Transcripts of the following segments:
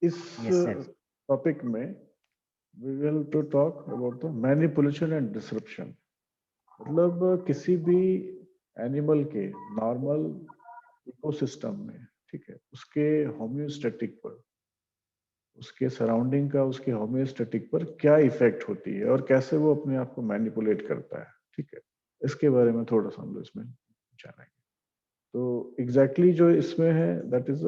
इस Yes, sir. Topic में we will to talk about the manipulation and disruption. मतलब किसी भी एनिमल के नॉर्मल इकोसिस्टम में, ठीक है, उसके होम्योस्टेटिक पर, उसके सराउंडिंग का, उसके होम्योस्टेटिक पर क्या इफेक्ट होती है और कैसे वो अपने आप को मैनिपुलेट करता है, ठीक है, इसके बारे में थोड़ा सा हम लोग इसमें जानेंगे। तो एग्जैक्टली जो इसमें है दैट इज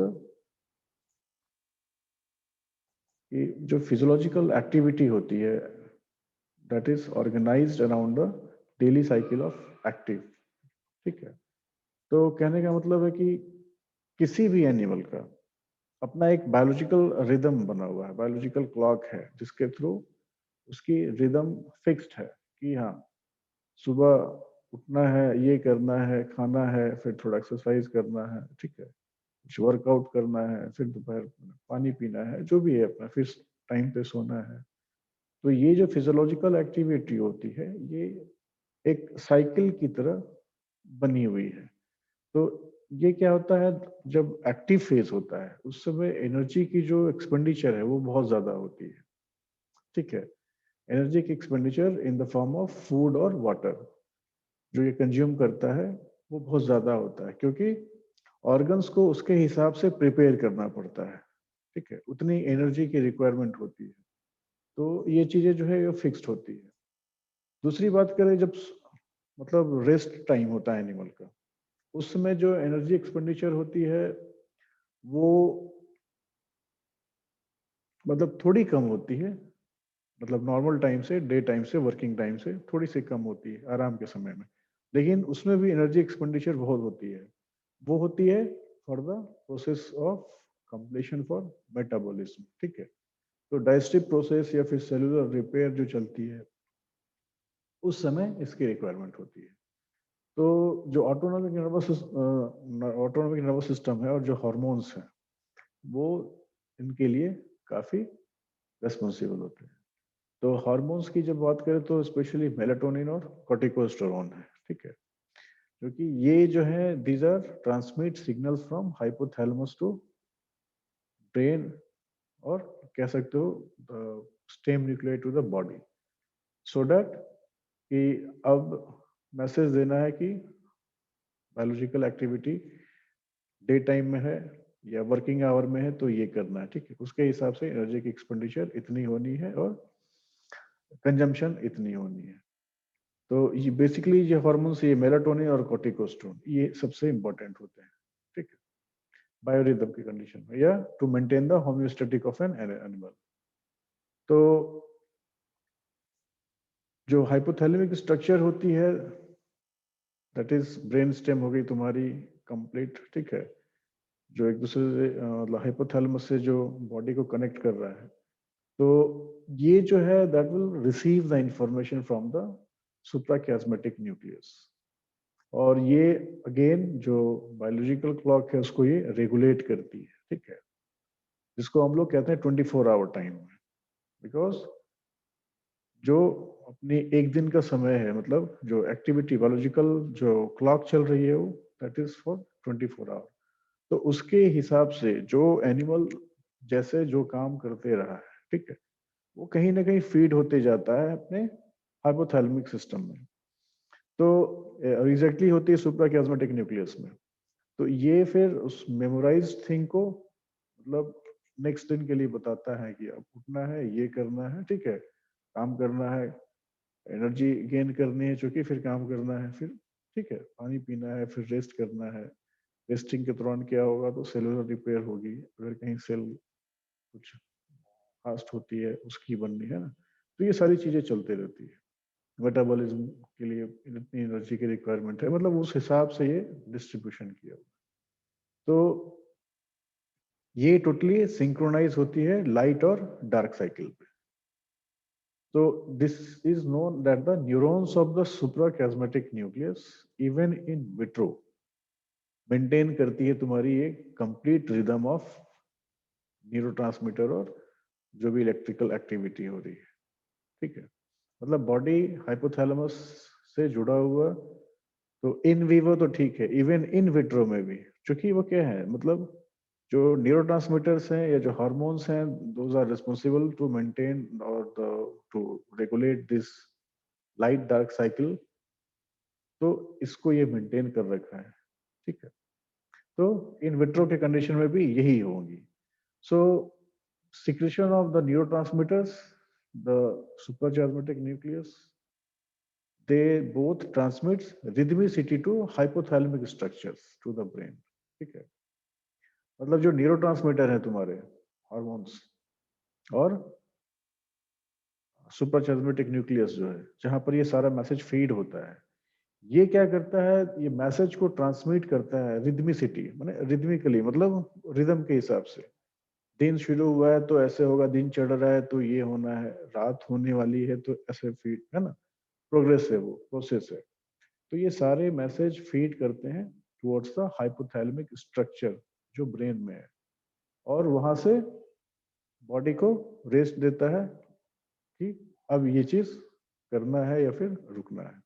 कि जो फिजियोलॉजिकल एक्टिविटी होती है that is organised around the daily cycle of active, ठीक है। तो कहने का मतलब है कि किसी भी एनिमल का अपना एक बायोलॉजिकल रिदम बना हुआ है, बायोलॉजिकल क्लॉक है, जिसके थ्रू उसकी रिदम फिक्स्ड है कि हाँ, सुबह उठना है, ये करना है, खाना है, फिर थोड़ा एक्सरसाइज करना है, ठीक है, कुछ वर्कआउट करना है, फिर दोपहर में पानी पीना है, जो भी है अपना, फिर टाइम पे सोना है। तो ये जो फिजियोलॉजिकल एक्टिविटी होती है, ये एक साइकिल की तरह बनी हुई है। तो ये क्या होता है, जब एक्टिव फेज होता है उस समय एनर्जी की जो एक्सपेंडिचर है वो बहुत ज्यादा होती है, ठीक है। एनर्जी की expenditure in the form of food और वाटर जो ये कंज्यूम करता है वो बहुत ज्यादा होता है, क्योंकि ऑर्गन्स को उसके हिसाब से प्रिपेयर करना पड़ता है, ठीक है, उतनी एनर्जी की रिक्वायरमेंट होती है। तो ये चीजें जो है ये फिक्स्ड होती है। दूसरी बात करें, जब मतलब रेस्ट टाइम होता है एनिमल का, उस समय जो एनर्जी एक्सपेंडिचर होती है वो मतलब थोड़ी कम होती है, मतलब नॉर्मल टाइम से, डे टाइम से, वर्किंग टाइम से थोड़ी सी कम होती है आराम के समय में। लेकिन उसमें भी एनर्जी एक्सपेंडिचर बहुत होती है। वो होती है for the process of completion for metabolism, ठीक है। तो डाइजेस्टिव प्रोसेस या फिर सेलुलर रिपेयर जो चलती है उस समय इसकी रिक्वायरमेंट होती है। तो जो ऑटोनॉमिक नर्वस सिस्टम है और जो हार्मोन्स हैं वो इनके लिए काफी रेस्पॉन्सिबल होते हैं। तो हार्मोन्स की जब बात करें तो स्पेशली मेलाटोनिन और कॉर्टिकोस्टेरोन है, ठीक है, क्योंकि ये जो है these are transmit signals from hypothalamus to brain, और कह सकते हो stem nuclear to the body, so that कि अब मैसेज देना है कि बायोलॉजिकल एक्टिविटी डे टाइम में है या वर्किंग आवर में है तो ये करना है, ठीक है, उसके हिसाब से एनर्जी की एक्सपेंडिचर इतनी होनी है और कंजम्पशन इतनी होनी है। तो ये बेसिकली ये हार्मोन्स, ये मेलाटोनिन और कॉर्टिकोस्टेरोन, ये सबसे इंपॉर्टेंट होते हैं, ठीक है, बायोरिदम की कंडीशन में या to maintain the homeostatic of an animal. तो जो हाइपोथैलेमिक स्ट्रक्चर होती है दैट इज ब्रेन स्टेम हो गई तुम्हारी कंप्लीट, ठीक है, जो एक दूसरे से मतलब हाइपोथैलेमस से जो बॉडी को कनेक्ट कर रहा है। तो ये जो है that will receive the information from the suprachiasmatic nucleus, और ये अगेन जो बायोलॉजिकल क्लॉक है उसको ये रेगुलेट करती है, ठीक है, जिसको हम लोग कहते हैं 24 आवर टाइम में। बिकॉज जो अपनी एक दिन का समय है, मतलब जो एक्टिविटी बायोलॉजिकल जो क्लॉक चल रही है वो दैट इज फॉर 24 आवर। तो उसके हिसाब से जो एनिमल जैसे जो काम करते रहा है, ठीक है, वो कहीं ना कहीं फीड होते जाता है अपने हाइपोथैलेमिक सिस्टम में। तो एग्जैक्टली होती है सुप्राकियास्मेटिक न्यूक्लियस में। तो ये फिर उस मेमोराइज थिंग को मतलब नेक्स्ट दिन के लिए बताता है कि अब उठना है, ये करना है, ठीक है, काम करना है, एनर्जी गेन करनी है, चूंकि फिर काम करना है, फिर ठीक है, पानी पीना है, फिर रेस्ट करना है। रेस्टिंग के दौरान क्या होगा, तो सेलुलर रिपेयर होगी, अगर कहीं सेल कुछ फास्ट होती है उसकी बननी है ना। तो ये सारी चीजें चलते रहती है। मेटाबॉलिज्म के लिए इतनी एनर्जी की रिक्वायरमेंट है, मतलब उस हिसाब से ये डिस्ट्रीब्यूशन किया हुआ। तो ये टोटली सिंक्रोनाइज होती है लाइट और डार्क साइकिल पे। तो this is known that the neurons of the suprachiasmatic nucleus even in vitro maintain करती है तुम्हारी एक कंप्लीट रिदम ऑफ न्यूरोट्रांसमीटर और जो भी इलेक्ट्रिकल एक्टिविटी हो रही है, ठीक है। मतलब बॉडी हाइपोथैलेमस से जुड़ा हुआ, तो इन विवो तो ठीक है, इवन इन विट्रो में भी, क्योंकि वो क्या है, मतलब जो न्यूरोट्रांसमीटर्स हैं या जो हार्मोन्स हैं, those are responsible to maintain और to regulate this light dark cycle. तो इसको ये मेंटेन कर रखा है, ठीक है। तो इन विट्रो के कंडीशन में भी यही होगी। सो secretion of the neurotransmitters, the suprachiasmatic nucleus, they both transmits rhythmicity to hypothalamic structures to the brain, ठीक है। मतलब जो न्यूरोट्रांसमीटर है तुम्हारे हार्मोन्स और सुपरचास्मेटिक न्यूक्लियस जो है, जहां पर ये सारा मैसेज फीड होता है, ये क्या करता है, ये मैसेज को ट्रांसमिट करता है रिदमिसिटी, माने रिदमिकली, मतलब रिदम के हिसाब से। दिन शुरू हुआ है तो ऐसे होगा, दिन चढ़ रहा है तो ये होना है, रात होने वाली है तो ऐसे फीड, है ना, प्रोग्रेस है, वो प्रोसेस है। तो ये सारे मैसेज फीड करते हैं टुवर्ड्स द हाइपोथैलेमिक स्ट्रक्चर जो ब्रेन में है, और वहां से बॉडी को रेस्ट देता है कि अब ये चीज करना है या फिर रुकना है।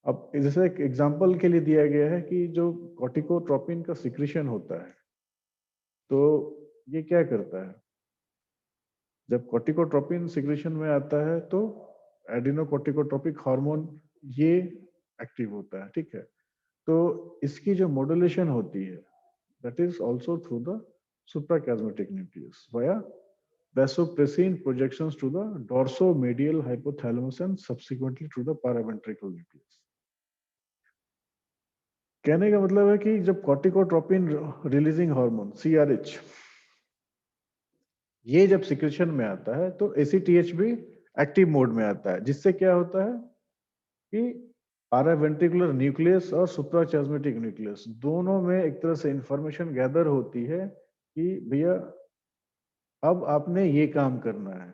अब जैसे एक एग्जांपल के लिए दिया गया है कि जो कॉर्टिकोट्रोपिन का सिक्रीशन होता है, तो ये क्या करता है, जब कॉर्टिकोट्रोपिन सिक्रीशन में आता है तो एडिनोकॉर्टिकोट्रोपिक हार्मोन ये एक्टिव होता है, ठीक है। तो इसकी जो मॉड्यूलेशन होती है, that is also through the सुप्राchiasmatic nucleus via vasopressin projections to the dorsomedial hypothalamus and subsequently to the paraventricular nucleus। कहने का मतलब है कि जब कॉर्टिकोट्रोपिन रिलीजिंग हार्मोन CRH ये जब सिक्रेशन में आता है तो ACTH भी एक्टिव मोड में आता है, जिससे क्या होता है कि पैरावेंट्रिकुलर न्यूक्लियस और सुप्राचिasmatic न्यूक्लियस दोनों में एक तरह से इंफॉर्मेशन गैदर होती है कि भैया अब आपने ये काम करना है।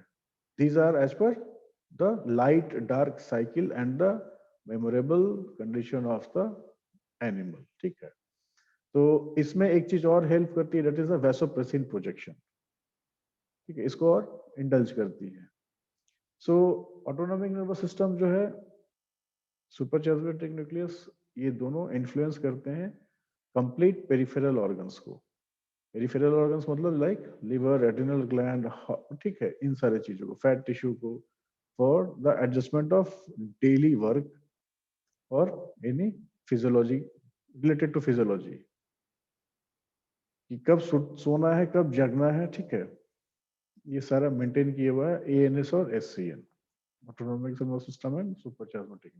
These are as per the light dark cycle and the memorable condition of the animal, ठीक है। तो इसमें एक चीज और हेल्प करती है, that is the vasopressin projection, ठीक है, इसको और इंडल्ज करती है। सो ऑटोनॉमिक नर्वस सिस्टम जो है, सुपरचिasmatic न्यूक्लियस, ये दोनों इन्फ्लुएंस करते हैं कंप्लीट पेरिफेरल ऑर्गन्स को। पेरिफेरल ऑर्गन्स मतलब लाइक लिवर, एड्रिनल ग्लैंड, ठीक है, इन सारे चीजों को, फैट टिश्यू को, for the adjustment of daily work और any physiology related to physiology, कि कब सोना है कब जगना है, ठीक है, ये सारा मेंटेन किया हुआ है ANS और SCN, autonomic nervous system and सुपरचिasmatic।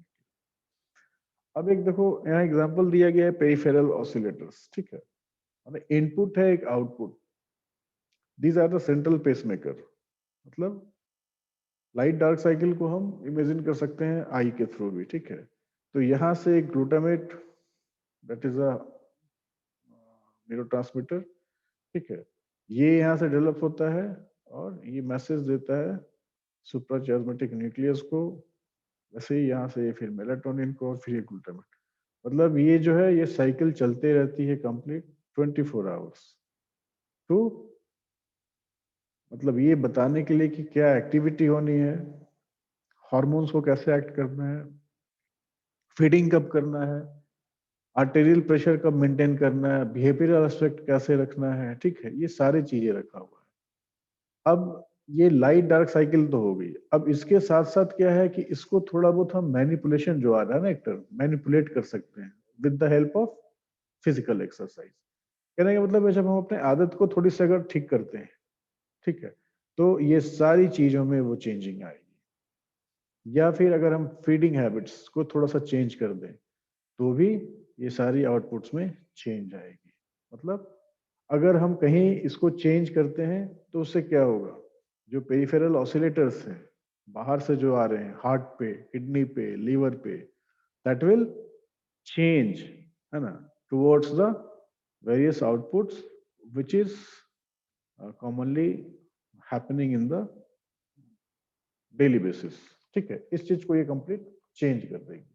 अब एक देखो यहाँ एग्जांपल दिया गया है पेरिफेरल ऑसिलेटर्स, ठीक है, इनपुट है एक output, these are the central pacemaker. मतलब लाइट डार्क साइकिल को हम इमेजिन कर सकते हैं आई के थ्रू भी, ठीक है। तो यहाँ से एक glutamate, that is a neurotransmitter, ठीक है, ये यहाँ से डेवलप होता है और ये मैसेज देता है सुप्राचिasmatic न्यूक्लियस को, वैसे ही यहाँ से फिर मेलाटोनिन को और फिर ये ग्लूटामेट। मतलब ये जो है ये साइकिल चलते रहती है कंप्लीट 24 आवर्स। तो मतलब ये बताने के लिए कि क्या एक्टिविटी होनी है, हार्मोन्स को कैसे एक्ट करना है, फीडिंग कब करना है, आर्टेरियल प्रेशर कब मेंटेन करना है, बिहेवियरल एस्पेक्ट कैसे रखना है, ठीक है, ये सारी चीजें रखा हुआ है। अब ये लाइट डार्क साइकिल तो हो गई, अब इसके साथ साथ क्या है कि इसको थोड़ा बहुत हम मैनिपुलेशन जो आ रहा है ना, एक टर्म मैनिपुलेट कर सकते हैं with the help of physical exercise. कहने का मतलब है जब हम अपने आदत को थोड़ी सी अगर ठीक करते हैं, ठीक है, तो ये सारी चीजों में वो चेंजिंग आएगी। या फिर अगर हम फीडिंग हैबिट्स को थोड़ा सा चेंज कर दें तो भी ये सारी आउटपुट्स में चेंज आएगी। मतलब अगर हम कहीं इसको चेंज करते हैं तो उससे क्या होगा, जो पेरिफेरल ऑसिलेटर्स हैं बाहर से जो आ रहे हैं हार्ट पे, किडनी पे, लीवर पे, दैट विल चेंज, है ना, towards the various outputs which is commonly happening in the daily basis, ठीक है। इस चीज को ये कंप्लीट चेंज कर देगी।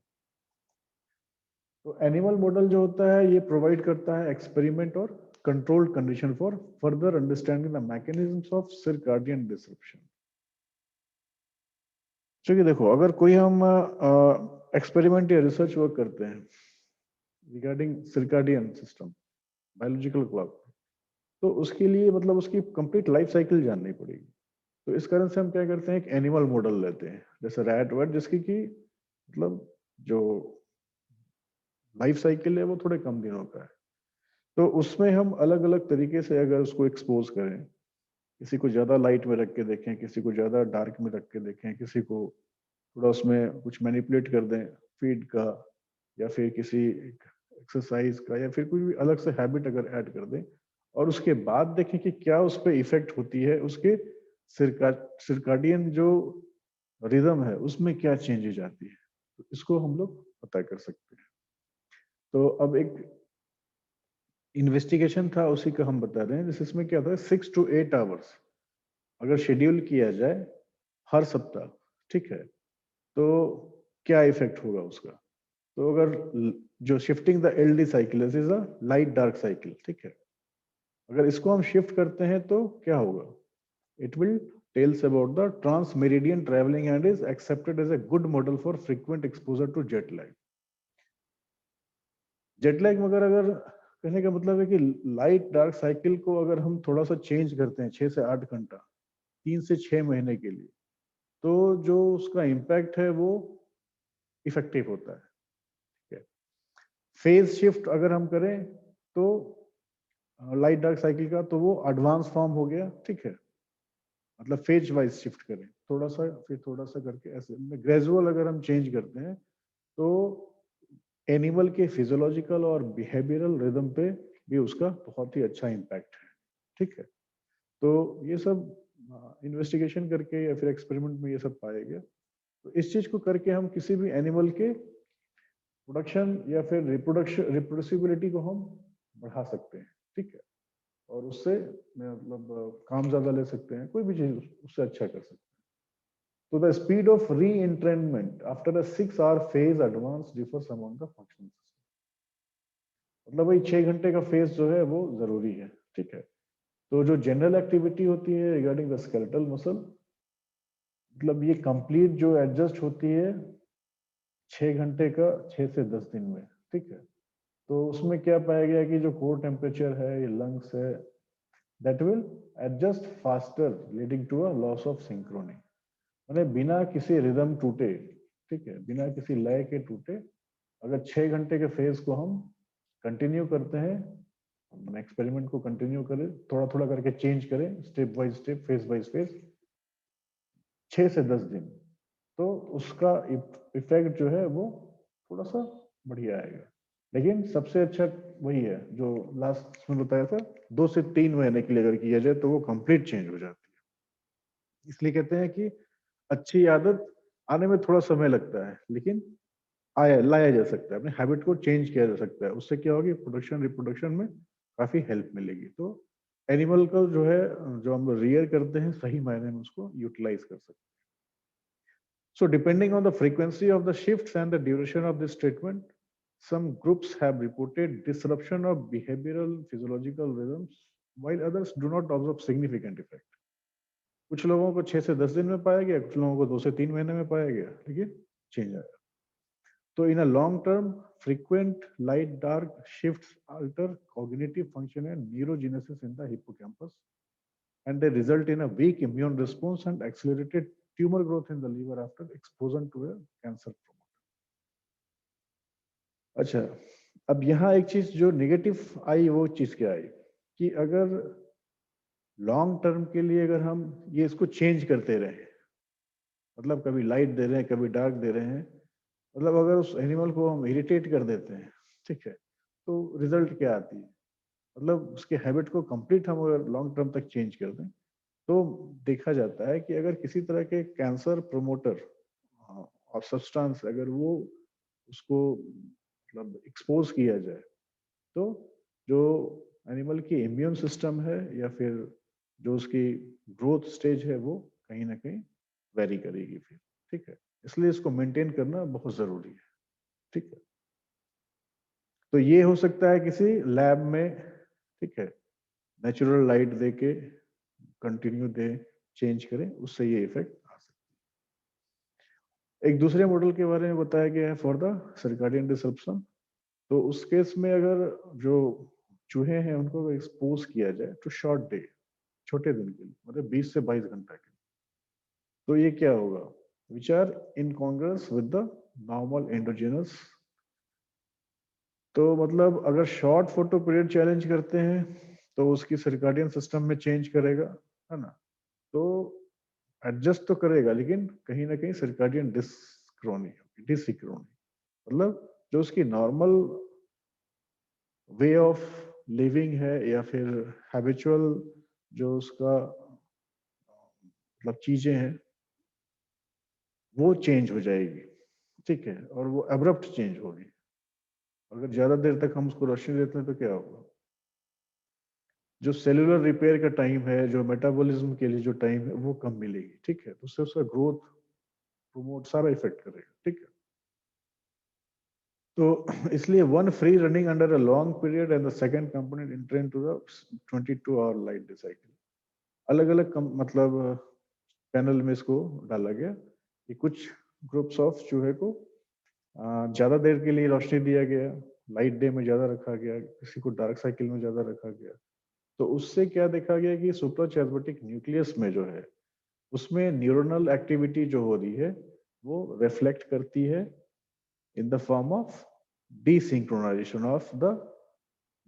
तो एनिमल मॉडल जो होता है ये प्रोवाइड करता है एक्सपेरिमेंट और controlled condition for further understanding the mechanisms of circadian disruption. चलिए देखो, अगर कोई हम एक्सपेरिमेंट या रिसर्च वर्क करते हैं regarding circadian system, biological clock, तो उसके लिए मतलब उसकी कंप्लीट लाइफ साइकिल जाननी पड़ेगी। तो इस कारण से हम क्या करते हैं, एक एनिमल मॉडल लेते हैं जैसे रैट वैट, जिसकी कि मतलब जो लाइफ साइकिल है वो थोड़े कम दिनों का है। तो उसमें हम अलग अलग तरीके से अगर उसको एक्सपोज करें, किसी को ज्यादा लाइट में रख के देखें, किसी को ज्यादा डार्क में रख के देखें, किसी को थोड़ा उसमें कुछ मैनिपुलेट कर दें फीड का, या फिर किसी एक्सरसाइज का, या फिर कोई भी अलग से हैबिट अगर ऐड कर दें, और उसके बाद देखें कि क्या उस पर इफेक्ट होती है, उसके सिरकाडियन जो रिदम है उसमें क्या चेंजेज आती है, तो इसको हम लोग पता कर सकते हैं। तो अब एक इन्वेस्टिगेशन था, उसी का हम बता रहे हैं। जैसे इसमें क्या था, 6 to 8 आवर्स अगर शेड्यूल किया जाए हर सप्ताह, ठीक है, तो क्या इफेक्ट होगा उसका। तो अगर जो shifting the LD cycle is a light dark cycle, ठीक है, अगर इसको हम शिफ्ट करते हैं तो क्या होगा, it will tells about the trans meridian travelling and is accepted as a good model for frequent exposure to jet lag. Jet lag मगर अगर कहने का मतलब है कि लाइट डार्क साइकिल को अगर हम थोड़ा सा चेंज करते हैं 6 से 8 घंटा 3 से 6 महीने के लिए, तो जो उसका इम्पैक्ट है वो इफेक्टिव होता है। ठीक है, फेज शिफ्ट अगर हम करें तो लाइट डार्क साइकिल का, तो वो एडवांस फॉर्म हो गया, ठीक है, मतलब फेज वाइज शिफ्ट करें थोड़ा सा फिर थोड़ा सा करके, ऐसे ग्रेजुअल अगर हम चेंज करते हैं तो एनिमल के फिजियोलॉजिकल और बिहेवियरल रिदम पे भी उसका बहुत ही अच्छा इम्पैक्ट है। ठीक है, तो ये सब इन्वेस्टिगेशन करके या फिर एक्सपेरिमेंट में ये सब पाया गया। तो इस चीज को करके हम किसी भी एनिमल के प्रोडक्शन या फिर रिप्रोड्यूसिबिलिटी को हम बढ़ा सकते हैं। ठीक है, और उससे मतलब काम ज्यादा ले सकते हैं, कोई भी चीज उससे अच्छा कर सकते हैं। तो द स्पीड ऑफ री entrainment after a 6 hour phase advance differs among the functions. मतलब वही 6 घंटे का फेज जो है वो जरूरी है। ठीक है, तो जो जनरल एक्टिविटी होती है रिगार्डिंग द स्केलेटल मसल, मतलब ये कंप्लीट जो एडजस्ट होती है 6 घंटे का 6 से 10 दिन में। ठीक है, तो उसमें क्या पाया गया कि जो कोर टेम्परेचर है, ये लंग्स है, that will adjust faster leading to a loss of synchrony. मैंने बिना किसी रिदम टूटे, ठीक है, बिना किसी लय के टूटे, अगर 6 घंटे के फेज को हम कंटिन्यू करते हैं, हम एक्सपेरिमेंट को कंटिन्यू करें, थोड़ा थोड़ा करके चेंज करें, step by step, phase by phase, 6 से 10 दिन, तो उसका इफेक्ट जो है वो थोड़ा सा बढ़िया आएगा। लेकिन सबसे अच्छा वही है जो लास्ट में बताया था, 2 से 3 महीने के लिए अगर किया जाए तो वो कंप्लीट चेंज हो जाती है। इसलिए कहते हैं कि अच्छी आदत आने में थोड़ा समय लगता है, लेकिन आया लाया जा सकता है, अपने हैबिट को चेंज किया जा सकता है। उससे क्या होगी, प्रोडक्शन रिप्रोडक्शन में काफी हेल्प मिलेगी। तो एनिमल का जो है, जो हम रियर करते हैं, सही मायने में उसको यूटिलाइज कर सकते हैं। So depending on the frequency of the shifts and the duration of this treatment, some groups have reported disruption of behavioral physiological rhythms, while others do not observe significant effect. कुछ लोगों को 6 से 10 दिन में पाया गया, कुछ लोगों को 2 से 3 महीने में पाया गया, लेकिन चेंज आया। तो in a long term, frequent light dark shifts alter cognitive function and neurogenesis in the hippocampus, and they result in a weak immune response and accelerated tumor growth in the liver after exposure to a cancer promoter. अच्छा, अब यहाँ एक चीज जो negative आई, वो चीज क्या आई कि अगर लॉन्ग टर्म के लिए अगर हम ये इसको चेंज करते रहे, मतलब कभी लाइट दे रहे हैं कभी डार्क दे रहे हैं, मतलब अगर उस एनिमल को हम इरिटेट कर देते हैं, ठीक है, तो रिजल्ट क्या आती है, मतलब उसके हैबिट को कंप्लीट हम अगर लॉन्ग टर्म तक चेंज कर दें, तो देखा जाता है कि अगर किसी तरह के कैंसर प्रोमोटर और सब्सटेंस अगर वो उसको मतलब एक्सपोज किया जाए, तो जो एनिमल की इम्यून सिस्टम है या फिर जो उसकी ग्रोथ स्टेज है वो कहीं ना कहीं वेरी करेगी फिर। ठीक है, इसलिए इसको मेंटेन करना बहुत जरूरी है। ठीक है, तो ये हो सकता है किसी लैब में, ठीक है, नेचुरल लाइट दे के कंटिन्यू दे, चेंज करें, उससे ये इफेक्ट आ सकता है। एक दूसरे मॉडल के बारे में बताया गया है फॉर द सर्काडियन डिसरप्शन। तो उस केस में अगर जो चूहे हैं उनको एक्सपोज किया जाए टू शॉर्ट डे, छोटे दिन के लिए, मतलब 20 से 22 घंटा के लिए, तो ये क्या होगा, which are incongruence with the normal endogenous. तो मतलब अगर शॉर्ट फोटो पीरियड चैलेंज करते हैं तो उसकी सर्काडियन सिस्टम में चेंज करेगा, है ना, तो एडजस्ट तो करेगा लेकिन कहीं ना कहीं सर्काडियन डिसिक्रोनी, मतलब जो उसकी नॉर्मल वे ऑफ लिविंग है या फिर हैबिचुअल जो उसका मतलब चीजें हैं वो चेंज हो जाएगी, ठीक है, और वो अब्रप्ट चेंज होगी। अगर ज्यादा देर तक हम उसको रोशनी देते हैं तो क्या होगा, जो सेलुलर रिपेयर का टाइम है, जो मेटाबॉलिज्म के लिए जो टाइम है वो कम मिलेगी, ठीक है, तो उससे उसका ग्रोथ प्रोमोट सारा इफेक्ट करेगा, ठीक है। तो इसलिए one free running under a long period and the second component enter into the 22 hour light cycle. अलग अलग मतलब पैनल में इसको डाला गया कि कुछ ग्रुप्स ऑफ चूहे को ज्यादा देर के लिए रोशनी दिया गया, लाइट डे में ज्यादा रखा गया, किसी को डार्क साइकिल में ज्यादा रखा गया। तो उससे क्या देखा गया कि सुप्राचियास्मेटिक न्यूक्लियस में जो है उसमें न्यूरोनल एक्टिविटी जो हो रही है वो रिफ्लेक्ट करती है in the form of desynchronization of the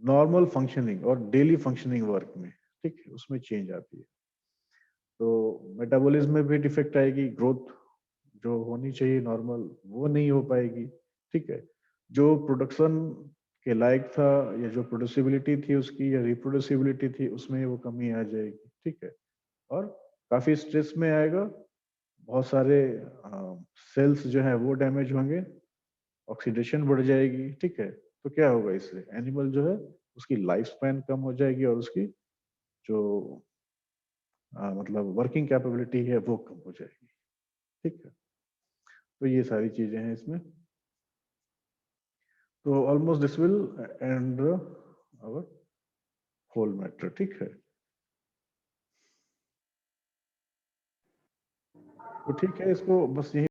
normal functioning और डेली फंक्शनिंग वर्क में, ठीक है, उसमें चेंज आती है। तो मेटाबॉलिज्म में भी डिफेक्ट आएगी, ग्रोथ जो होनी चाहिए नॉर्मल वो नहीं हो पाएगी, ठीक है, जो प्रोडक्शन के लायक था या जो प्रोड्यूसिबिलिटी थी उसकी या रिप्रोड्यूसिबिलिटी थी उसमें वो कमी आ जाएगी, ठीक है, और काफी स्ट्रेस में आएगा, बहुत सारे सेल्स जो है वो डैमेज होंगे, ऑक्सीडेशन बढ़ जाएगी, ठीक है। तो क्या होगा, इससे एनिमल जो है उसकी लाइफ स्पैन कम हो जाएगी और उसकी जो मतलब वर्किंग कैपेबिलिटी है वो कम हो जाएगी, ठीक है। तो ये सारी चीजें हैं इसमें। तो almost this will and our whole matter, ठीक है। तो ठीक है, इसको बस यही